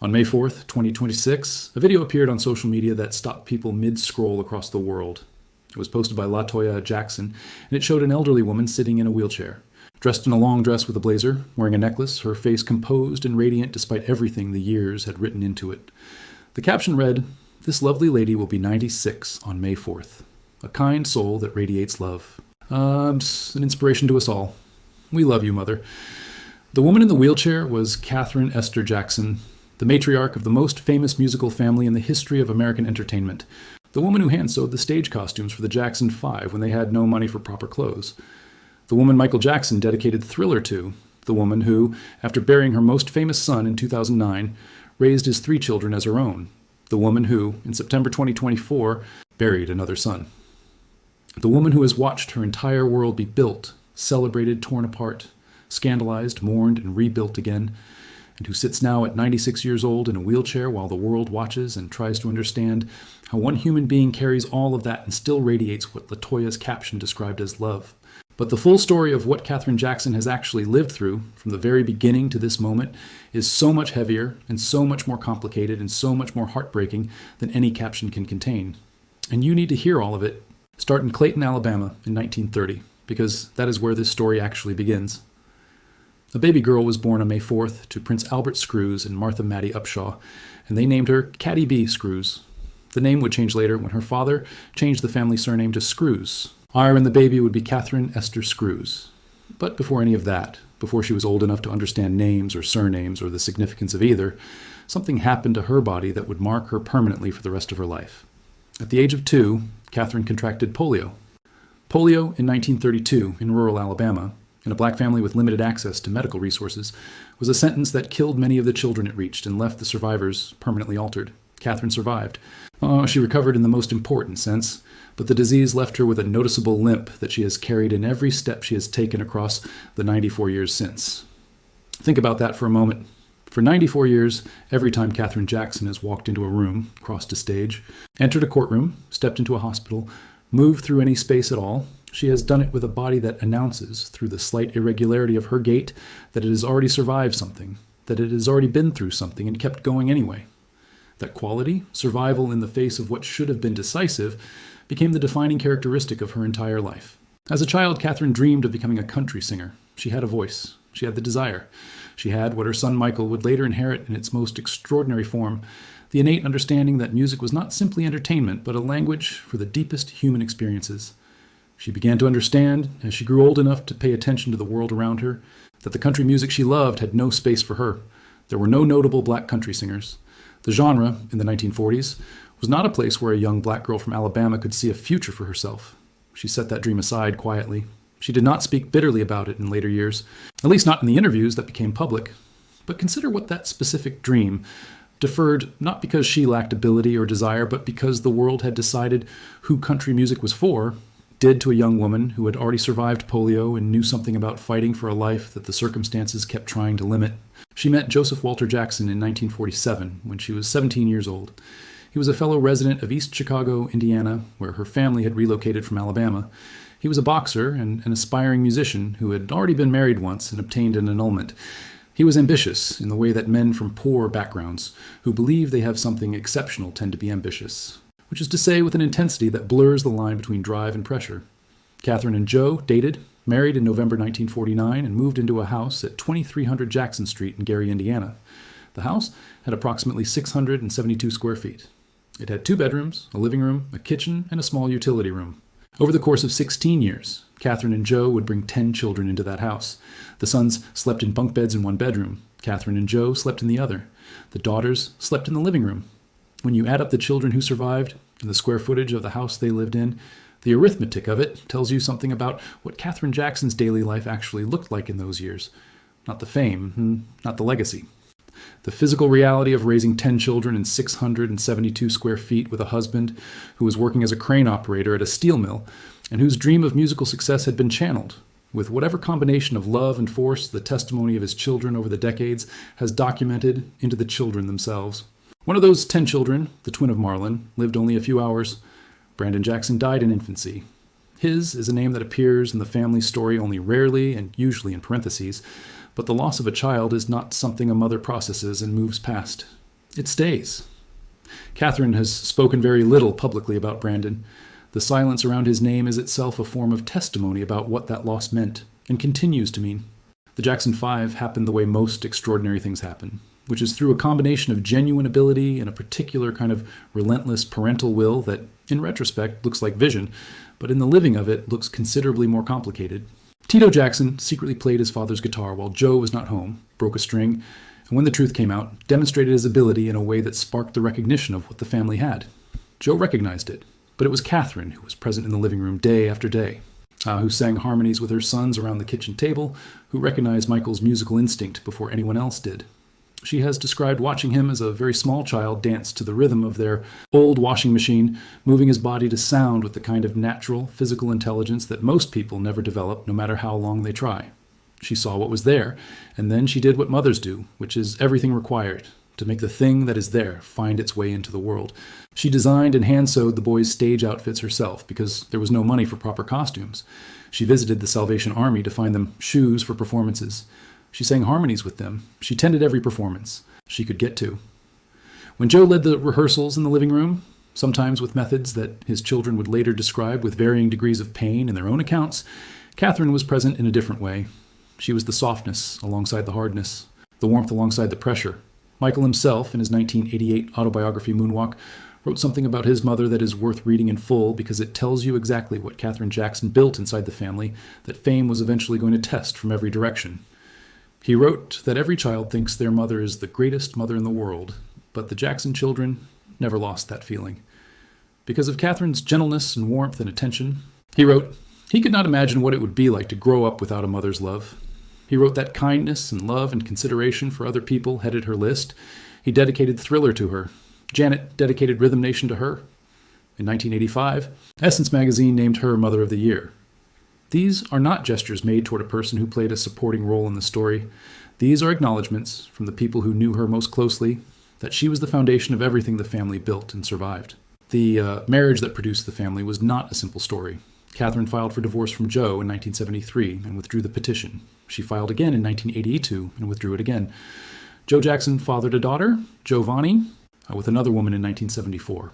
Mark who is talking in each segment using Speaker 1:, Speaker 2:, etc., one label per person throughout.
Speaker 1: On May 4th, 2026, a video appeared on social media that stopped people mid-scroll across the world. It was posted by Katherine Jackson, and it showed an elderly woman sitting in a wheelchair. Dressed in a long dress with a blazer, wearing a necklace, her face composed and radiant despite everything the years had written into it. The caption read, "This lovely lady will be 96 on May 4th. A kind soul that radiates love." An inspiration to us all. We love you, Mother. The woman in the wheelchair was Katherine Esther Jackson, the matriarch of the most famous musical family in the history of American entertainment. The woman who hand-sewed the stage costumes for the Jackson 5 when they had no money for proper clothes. The woman Michael Jackson dedicated Thriller to. The woman who, after burying her most famous son in 2009, raised his 3 children as her own. The woman who, in September 2024, buried another son. The woman who has watched her entire world be built, celebrated, torn apart, scandalized, mourned, and rebuilt again, and who sits now at 96 years old in a wheelchair while the world watches and tries to understand how one human being carries all of that and still radiates what Latoya's caption described as love. But the full story of what Katherine Jackson has actually lived through, from the very beginning to this moment, is so much heavier and so much more complicated and so much more heartbreaking than any caption can contain. And you need to hear all of it. Start in Clayton, Alabama in 1930, because that is where this story actually begins. A baby girl was born on May 4th to Prince Albert Screws and Martha Mattie Upshaw, and they named her Caddy B. Screws. The name would change later when her father changed the family surname to Screws. Ira and the baby would be Katherine Esther Screws. But before any of that, before she was old enough to understand names or surnames or the significance of either, something happened to her body that would mark her permanently for the rest of her life. At the age of 2, Katherine contracted polio. Polio in 1932 in rural Alabama, in a black family with limited access to medical resources, was a sentence that killed many of the children it reached and left the survivors permanently altered. Katherine survived. She recovered in the most important sense, but the disease left her with a noticeable limp that she has carried in every step she has taken across the 94 years since. Think about that for a moment. For 94 years, every time Katherine Jackson has walked into a room, crossed a stage, entered a courtroom, stepped into a hospital, moved through any space at all, she has done it with a body that announces, through the slight irregularity of her gait, that it has already survived something, that it has already been through something and kept going anyway. That quality, survival in the face of what should have been decisive, became the defining characteristic of her entire life. As a child, Katherine dreamed of becoming a country singer. She had a voice. She had the desire. She had what her son Michael would later inherit in its most extraordinary form, the innate understanding that music was not simply entertainment, but a language for the deepest human experiences. She began to understand, as she grew old enough to pay attention to the world around her, that the country music she loved had no space for her. There were no notable black country singers. The genre, in the 1940s, was not a place where a young black girl from Alabama could see a future for herself. She set that dream aside quietly. She did not speak bitterly about it in later years, at least not in the interviews that became public. But consider what that specific dream deferred, not because she lacked ability or desire, but because the world had decided who country music was for, did to a young woman who had already survived polio and knew something about fighting for a life that the circumstances kept trying to limit. She met Joseph Walter Jackson in 1947 when she was 17 years old. He was a fellow resident of East Chicago, Indiana, where her family had relocated from Alabama. He was a boxer and an aspiring musician who had already been married once and obtained an annulment. He was ambitious in the way that men from poor backgrounds who believe they have something exceptional tend to be ambitious, which is to say with an intensity that blurs the line between drive and pressure. Katherine and Joe dated, married in November 1949, and moved into a house at 2300 Jackson Street in Gary, Indiana. The house had approximately 672 square feet. It had 2 bedrooms, a living room, a kitchen, and a small utility room. Over the course of 16 years, Katherine and Joe would bring 10 children into that house. The sons slept in bunk beds in one bedroom. Katherine and Joe slept in the other. The daughters slept in the living room. When you add up the children who survived and the square footage of the house they lived in, the arithmetic of it tells you something about what Katherine Jackson's daily life actually looked like in those years. Not the fame, not the legacy. The physical reality of raising 10 children in 672 square feet with a husband who was working as a crane operator at a steel mill and whose dream of musical success had been channeled, with whatever combination of love and force the testimony of his children over the decades has documented into the children themselves. One of those 10 children, the twin of Marlon, lived only a few hours. Brandon Jackson died in infancy. His is a name that appears in the family story only rarely and usually in parentheses, but the loss of a child is not something a mother processes and moves past. It stays. Katherine has spoken very little publicly about Brandon. The silence around his name is itself a form of testimony about what that loss meant, and continues to mean. The Jackson 5 happened the way most extraordinary things happen, which is through a combination of genuine ability and a particular kind of relentless parental will that, in retrospect, looks like vision, but in the living of it looks considerably more complicated. Tito Jackson secretly played his father's guitar while Joe was not home, broke a string, and when the truth came out, demonstrated his ability in a way that sparked the recognition of what the family had. Joe recognized it, but it was Katherine who was present in the living room day after day, who sang harmonies with her sons around the kitchen table, who recognized Michael's musical instinct before anyone else did. She has described watching him as a very small child dance to the rhythm of their old washing machine, moving his body to sound with the kind of natural, physical intelligence that most people never develop, no matter how long they try. She saw what was there, and then she did what mothers do, which is everything required to make the thing that is there find its way into the world. She designed and hand-sewed the boys' stage outfits herself because there was no money for proper costumes. She visited the Salvation Army to find them shoes for performances. She sang harmonies with them. She tended every performance she could get to. When Joe led the rehearsals in the living room, sometimes with methods that his children would later describe with varying degrees of pain in their own accounts, Katherine was present in a different way. She was the softness alongside the hardness, the warmth alongside the pressure. Michael himself, in his 1988 autobiography Moonwalk, wrote something about his mother that is worth reading in full because it tells you exactly what Katherine Jackson built inside the family that fame was eventually going to test from every direction. He wrote that every child thinks their mother is the greatest mother in the world, but the Jackson children never lost that feeling. Because of Katherine's gentleness and warmth and attention, he wrote, he could not imagine what it would be like to grow up without a mother's love. He wrote that kindness and love and consideration for other people headed her list. He dedicated Thriller to her. Janet dedicated Rhythm Nation to her. In 1985, Essence magazine named her Mother of the Year. These are not gestures made toward a person who played a supporting role in the story. These are acknowledgments from the people who knew her most closely that she was the foundation of everything the family built and survived. The marriage that produced the family was not a simple story. Katherine filed for divorce from Joe in 1973 and withdrew the petition. She filed again in 1982 and withdrew it again. Joe Jackson fathered a daughter, Giovanni, with another woman in 1974.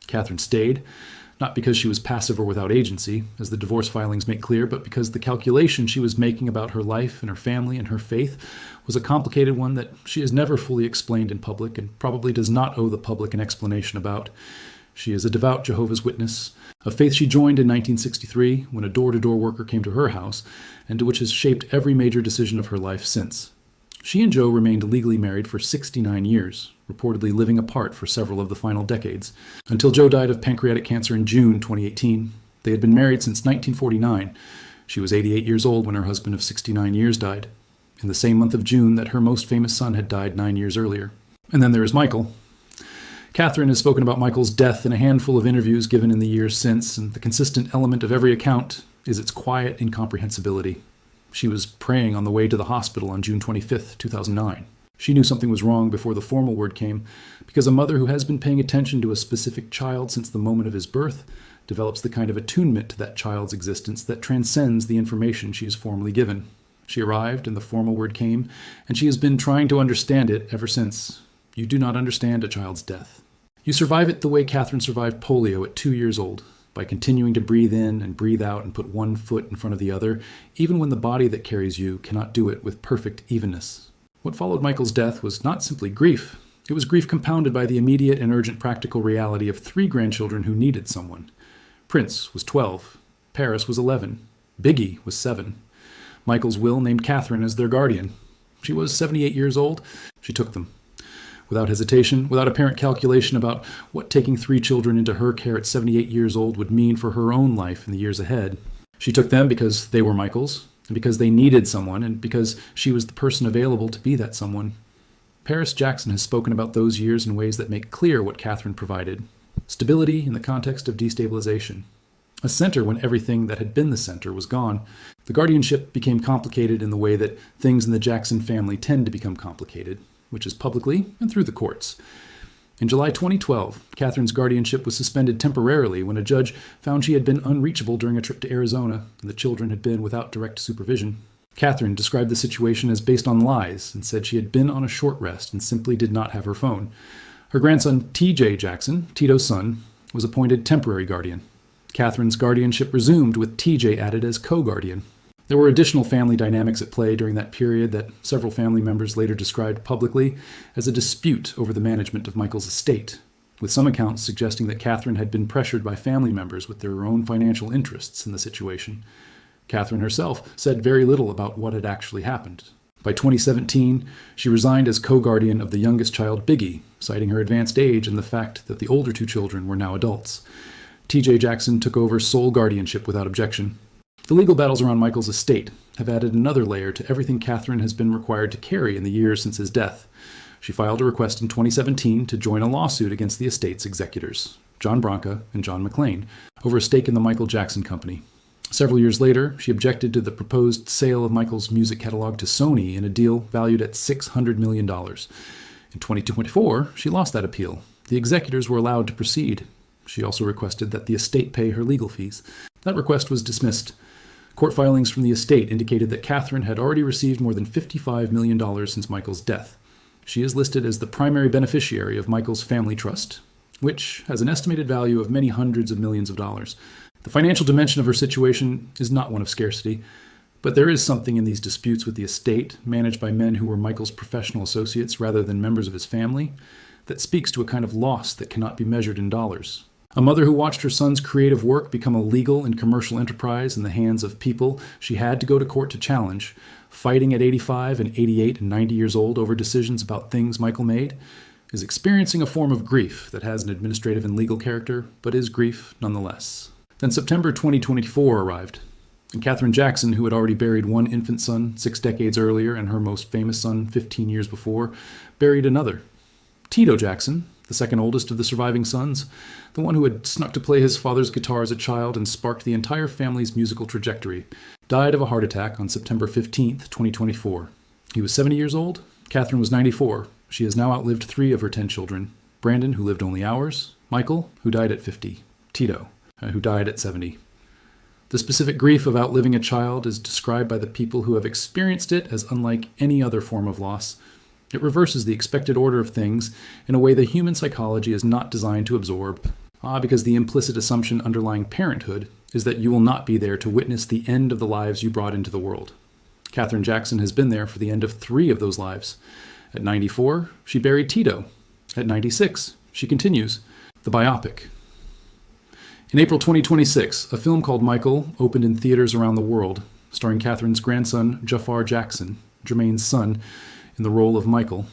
Speaker 1: Katherine stayed, not because she was passive or without agency, as the divorce filings make clear, but because the calculation she was making about her life and her family and her faith was a complicated one that she has never fully explained in public and probably does not owe the public an explanation about. She is a devout Jehovah's Witness, a faith she joined in 1963 when a door-to-door worker came to her house, and to which has shaped every major decision of her life since. She and Joe remained legally married for 69 years, reportedly living apart for several of the final decades, until Joe died of pancreatic cancer in June 2018. They had been married since 1949. She was 88 years old when her husband of 69 years died, in the same month of June that her most famous son had died 9 years earlier. And then there is Michael. Katherine has spoken about Michael's death in a handful of interviews given in the years since, and the consistent element of every account is its quiet incomprehensibility. She was praying on the way to the hospital on June 25, 2009. She knew something was wrong before the formal word came, because a mother who has been paying attention to a specific child since the moment of his birth develops the kind of attunement to that child's existence that transcends the information she is formally given. She arrived and the formal word came, and she has been trying to understand it ever since. You do not understand a child's death. You survive it the way Katherine survived polio at 2 years old, by continuing to breathe in and breathe out and put one foot in front of the other, even when the body that carries you cannot do it with perfect evenness. What followed Michael's death was not simply grief. It was grief compounded by the immediate and urgent practical reality of 3 grandchildren who needed someone. Prince was 12. Paris was 11. Biggie was 7. Michael's will named Katherine as their guardian. She was 78 years old. She took them. Without hesitation, without apparent calculation about what taking 3 children into her care at 78 years old would mean for her own life in the years ahead. She took them because they were Michael's, and because they needed someone, and because she was the person available to be that someone. Paris Jackson has spoken about those years in ways that make clear what Katherine provided. Stability in the context of destabilization. A center when everything that had been the center was gone. The guardianship became complicated in the way that things in the Jackson family tend to become complicated, which is publicly and through the courts. In July 2012, Katherine's guardianship was suspended temporarily when a judge found she had been unreachable during a trip to Arizona and the children had been without direct supervision. Katherine described the situation as based on lies and said she had been on a short rest and simply did not have her phone. Her grandson, T.J. Jackson, Tito's son, was appointed temporary guardian. Katherine's guardianship resumed with T.J. added as co-guardian. There were additional family dynamics at play during that period that several family members later described publicly as a dispute over the management of Michael's estate, with some accounts suggesting that Katherine had been pressured by family members with their own financial interests in the situation. Katherine herself said very little about what had actually happened. By 2017, she resigned as co-guardian of the youngest child, Biggie, citing her advanced age and the fact that the older two children were now adults. T.J. Jackson took over sole guardianship without objection. The legal battles around Michael's estate have added another layer to everything Katherine has been required to carry in the years since his death. She filed a request in 2017 to join a lawsuit against the estate's executors, John Branca and John McClain, over a stake in the Michael Jackson Company. Several years later, she objected to the proposed sale of Michael's music catalog to Sony in a deal valued at $600 million. In 2024, she lost that appeal. The executors were allowed to proceed. She also requested that the estate pay her legal fees. That request was dismissed. Court filings from the estate indicated that Katherine had already received more than $55 million since Michael's death. She is listed as the primary beneficiary of Michael's family trust, which has an estimated value of many hundreds of millions of dollars. The financial dimension of her situation is not one of scarcity, but there is something in these disputes with the estate, managed by men who were Michael's professional associates rather than members of his family, that speaks to a kind of loss that cannot be measured in dollars. A mother who watched her son's creative work become a legal and commercial enterprise in the hands of people she had to go to court to challenge, fighting at 85 and 88 and 90 years old over decisions about things Michael made, is experiencing a form of grief that has an administrative and legal character, but is grief nonetheless. Then September 2024 arrived, and Katherine Jackson, who had already buried one infant son 6 decades earlier and her most famous son 15 years before, buried another. Tito Jackson, the second oldest of the surviving sons, the one who had snuck to play his father's guitar as a child and sparked the entire family's musical trajectory, died of a heart attack on September 15, 2024. He was 70 years old. Katherine was 94. She has now outlived 3 of her 10 children. Brandon, who lived only hours. Michael, who died at 50. Tito, who died at 70. The specific grief of outliving a child is described by the people who have experienced it as unlike any other form of loss. It reverses the expected order of things in a way the human psychology is not designed to absorb. Because the implicit assumption underlying parenthood is that you will not be there to witness the end of the lives you brought into the world. Katherine Jackson has been there for the end of 3 of those lives. At 94, she buried Tito. At 96, she continues. The biopic. In April 2026, a film called Michael opened in theaters around the world, starring Katherine's grandson, Jafar Jackson, Jermaine's son, in the role of Michael.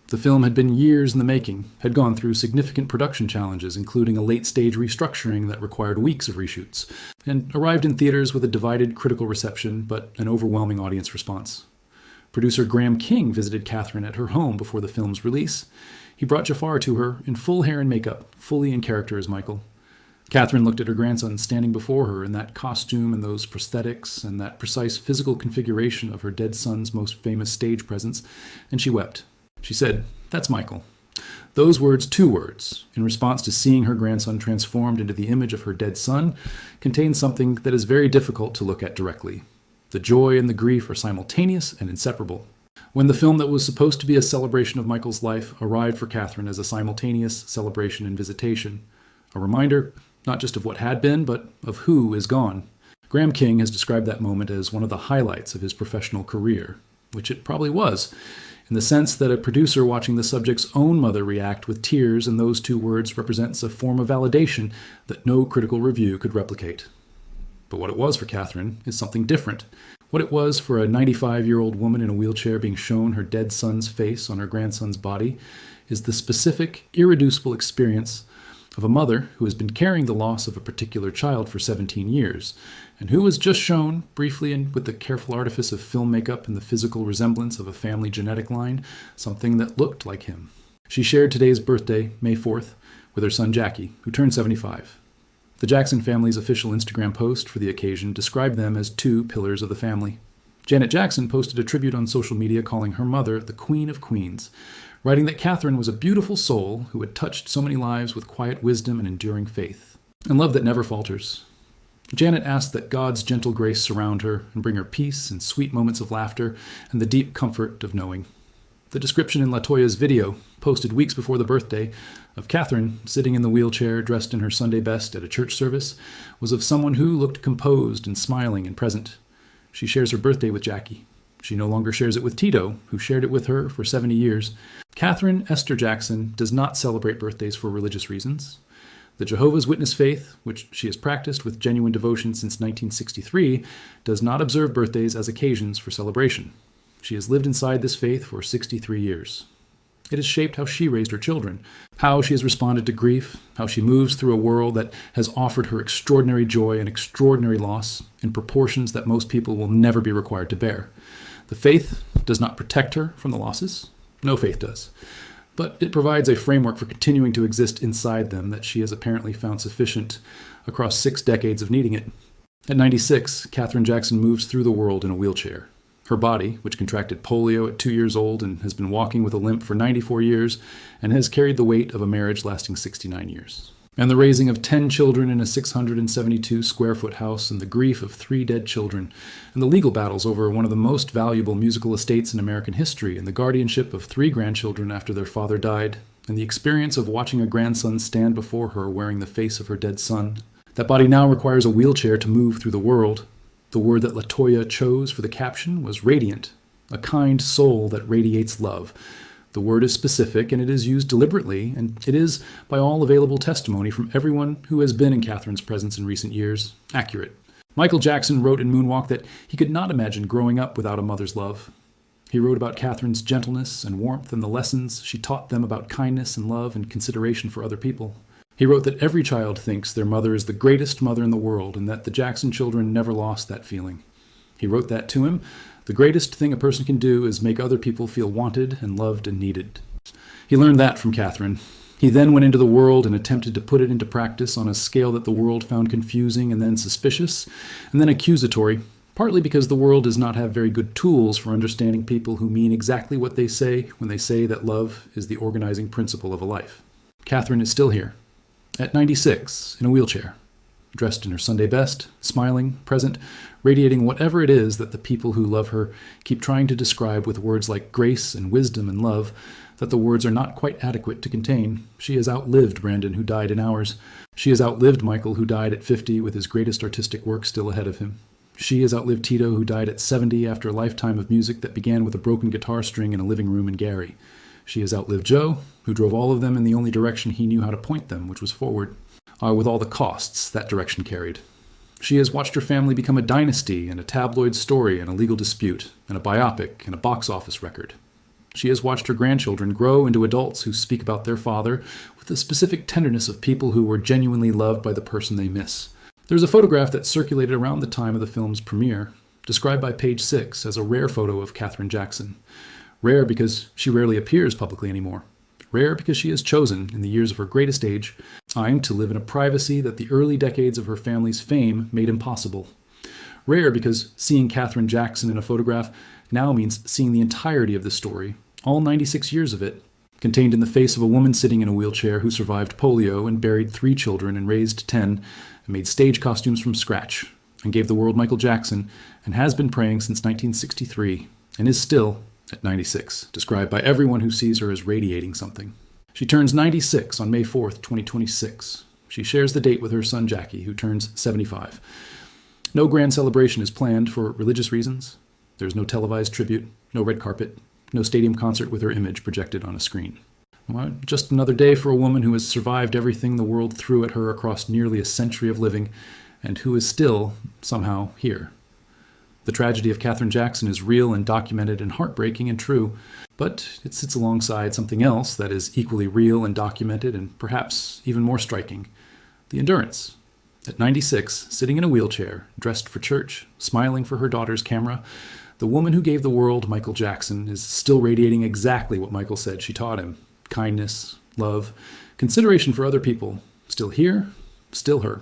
Speaker 1: The film had been years in the making, had gone through significant production challenges, including a late-stage restructuring that required weeks of reshoots, and arrived in theaters with a divided critical reception, but an overwhelming audience response. Producer Graham King visited Katherine at her home before the film's release. He brought Jafar to her in full hair and makeup, fully in character as Michael. Katherine looked at her grandson standing before her in that costume and those prosthetics and that precise physical configuration of her dead son's most famous stage presence, and she wept. She said, "That's Michael." Those words, 2 words, in response to seeing her grandson transformed into the image of her dead son, contain something that is very difficult to look at directly. The joy and the grief are simultaneous and inseparable. When the film that was supposed to be a celebration of Michael's life arrived for Katherine as a simultaneous celebration and visitation, a reminder not just of what had been, but of who is gone. Graham King has described that moment as one of the highlights of his professional career, which it probably was, in the sense that a producer watching the subject's own mother react with tears in those 2 words represents a form of validation that no critical review could replicate. But what it was for Katherine is something different. What it was for a 95-year-old woman in a wheelchair being shown her dead son's face on her grandson's body is the specific, irreducible experience of a mother who has been carrying the loss of a particular child for 17 years, and who was just shown, briefly and with the careful artifice of film makeup and the physical resemblance of a family genetic line, something that looked like him. She shared today's birthday, May 4th, with her son Jackie, who turned 75. The Jackson family's official Instagram post for the occasion described them as 2 pillars of the family. Janet Jackson posted a tribute on social media calling her mother the Queen of Queens, writing that Katherine was a beautiful soul who had touched so many lives with quiet wisdom and enduring faith, and love that never falters. Janet asked that God's gentle grace surround her and bring her peace and sweet moments of laughter and the deep comfort of knowing. The description in LaToya's video, posted weeks before the birthday, of Katherine sitting in the wheelchair dressed in her Sunday best at a church service was of someone who looked composed and smiling and present. She shares her birthday with Jackie. She no longer shares it with Tito, who shared it with her for 70 years. Katherine Esther Jackson does not celebrate birthdays for religious reasons. The Jehovah's Witness faith, which she has practiced with genuine devotion since 1963, does not observe birthdays as occasions for celebration. She has lived inside this faith for 63 years. It has shaped how she raised her children, how she has responded to grief, how she moves through a world that has offered her extraordinary joy and extraordinary loss in proportions that most people will never be required to bear. The faith does not protect her from the losses. No faith does. But it provides a framework for continuing to exist inside them that she has apparently found sufficient across 6 decades of needing it. At 96, Katherine Jackson moves through the world in a wheelchair. Her body, which contracted polio at 2 years old and has been walking with a limp for 94 years, and has carried the weight of a marriage lasting 69 years. And the raising of 10 children in a 672-square-foot house, and the grief of 3 dead children, and the legal battles over one of the most valuable musical estates in American history, and the guardianship of 3 grandchildren after their father died, and the experience of watching a grandson stand before her wearing the face of her dead son. That body now requires a wheelchair to move through the world. The word that LaToya chose for the caption was radiant, a kind soul that radiates love. The word is specific, and it is used deliberately, and it is, by all available testimony from everyone who has been in Katherine's presence in recent years, accurate. Michael Jackson wrote in Moonwalk that he could not imagine growing up without a mother's love. He wrote about Katherine's gentleness and warmth and the lessons she taught them about kindness and love and consideration for other people. He wrote that every child thinks their mother is the greatest mother in the world, and that the Jackson children never lost that feeling. He wrote that to him. The greatest thing a person can do is make other people feel wanted and loved and needed. He learned that from Katherine. He then went into the world and attempted to put it into practice on a scale that the world found confusing and then suspicious, and then accusatory, partly because the world does not have very good tools for understanding people who mean exactly what they say when they say that love is the organizing principle of a life. Katherine is still here, at 96, in a wheelchair, dressed in her Sunday best, smiling, present, radiating whatever it is that the people who love her keep trying to describe with words like grace and wisdom and love, that the words are not quite adequate to contain. She has outlived Brandon, who died in hours. She has outlived Michael, who died at 50 with his greatest artistic work still ahead of him. She has outlived Tito, who died at 70 after a lifetime of music that began with a broken guitar string in a living room in Gary. She has outlived Joe, who drove all of them in the only direction he knew how to point them, which was forward, with all the costs that direction carried. She has watched her family become a dynasty and a tabloid story and a legal dispute and a biopic and a box office record. She has watched her grandchildren grow into adults who speak about their father with the specific tenderness of people who were genuinely loved by the person they miss. There's a photograph that circulated around the time of the film's premiere, described by Page 6 as a rare photo of Katherine Jackson. Rare because she rarely appears publicly anymore. Rare because she has chosen, in the years of her greatest age, to live in a privacy that the early decades of her family's fame made impossible. Rare because seeing Katherine Jackson in a photograph now means seeing the entirety of the story, all 96 years of it, contained in the face of a woman sitting in a wheelchair who survived polio and buried 3 children and raised 10, and made stage costumes from scratch, and gave the world Michael Jackson, and has been praying since 1963, and is still, at 96, described by everyone who sees her as radiating something. She turns 96 on May 4th, 2026. She shares the date with her son Jackie, who turns 75. No grand celebration is planned for religious reasons. There's no televised tribute, no red carpet, no stadium concert with her image projected on a screen. Well, just another day for a woman who has survived everything the world threw at her across nearly a century of living, and who is still, somehow, here. The tragedy of Katherine Jackson is real and documented and heartbreaking and true, but it sits alongside something else that is equally real and documented and perhaps even more striking: the endurance. At 96, sitting in a wheelchair, dressed for church, smiling for her daughter's camera, the woman who gave the world Michael Jackson is still radiating exactly what Michael said she taught him: kindness, love, consideration for other people. Still here, still her.